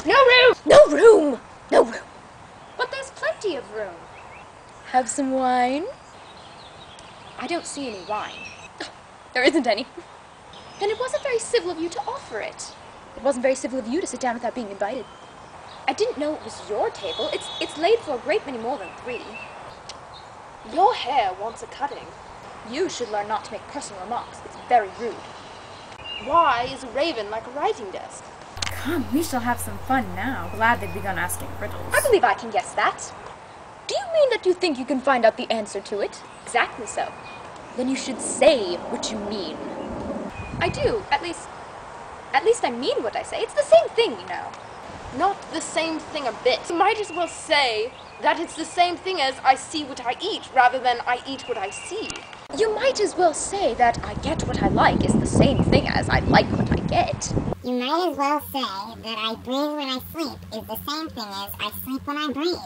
No room! No room! No room! But there's plenty of room. Have some wine? I don't see any wine. There isn't any. Then it wasn't very civil of you to offer it. It wasn't very civil of you to sit down without being invited. I didn't know it was your table. It's laid for a great many more than 3. Your hair wants a cutting. You should learn not to make personal remarks. It's very rude. Why is a raven like a writing desk? Come, we shall have some fun now. Glad they've begun asking riddles. I believe I can guess that. Do you mean that you think you can find out the answer to it? Exactly so. Then you should say what you mean. I do. At least I mean what I say. It's the same thing, you know. Not the same thing a bit. You might as well say that it's the same thing as I see what I eat, rather than I eat what I see. You might as well say that I get what I like is the same thing as I like what I get. You might as well say that I breathe when I sleep is the same thing as I sleep when I breathe.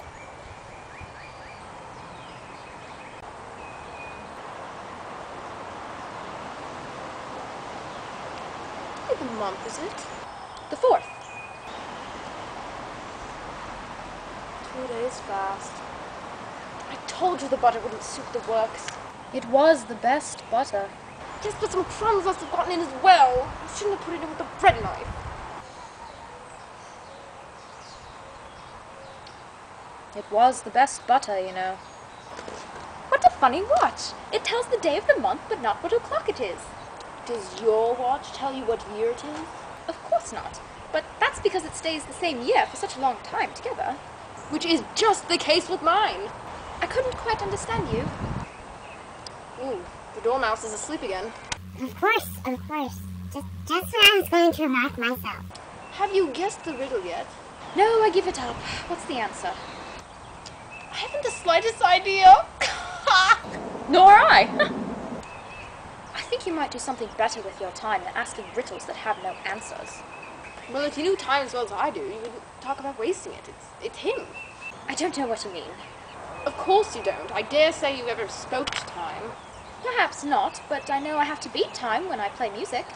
What month is it? The 4th. 2 days fast. I told you the butter wouldn't suit the works. It was the best butter. Yes, but some crumbs must have gotten in as well. You shouldn't have put it in with the bread knife. It was the best butter, you know. What a funny watch. It tells the day of the month, but not what o'clock it is. Does your watch tell you what year it is? Of course not. But that's because it stays the same year for such a long time together. Which is just the case with mine. I couldn't quite understand you. Ooh, the dormouse is asleep again. Of course, of course. Just what I was going to remark myself. Have you guessed the riddle yet? No, I give it up. What's the answer? I haven't the slightest idea. Nor I. I think you might do something better with your time than asking riddles that have no answers. Well, if you knew time as well as I do, you wouldn't talk about wasting it. It's him. I don't know what you mean. Of course you don't. I dare say you ever spoke to time. Perhaps not, but I know I have to beat time when I play music.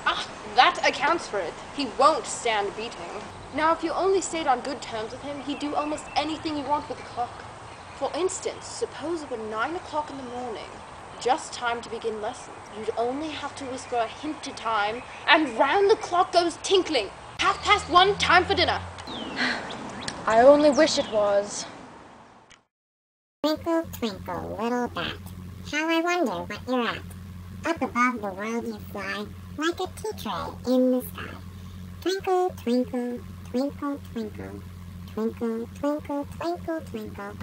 Ah, that accounts for it. He won't stand beating. Now, if you only stayed on good terms with him, he'd do almost anything you want with the clock. For instance, suppose it were 9 o'clock in the morning, just time to begin lessons. You'd only have to whisper a hint to time, and round the clock goes tinkling. 1:30, time for dinner. I only wish it was. Twinkle, twinkle, little bat, how I wonder what you're at. Up above the world you fly, like a tea tray in the sky. Twinkle, twinkle, twinkle, twinkle, twinkle, twinkle, twinkle, twinkle.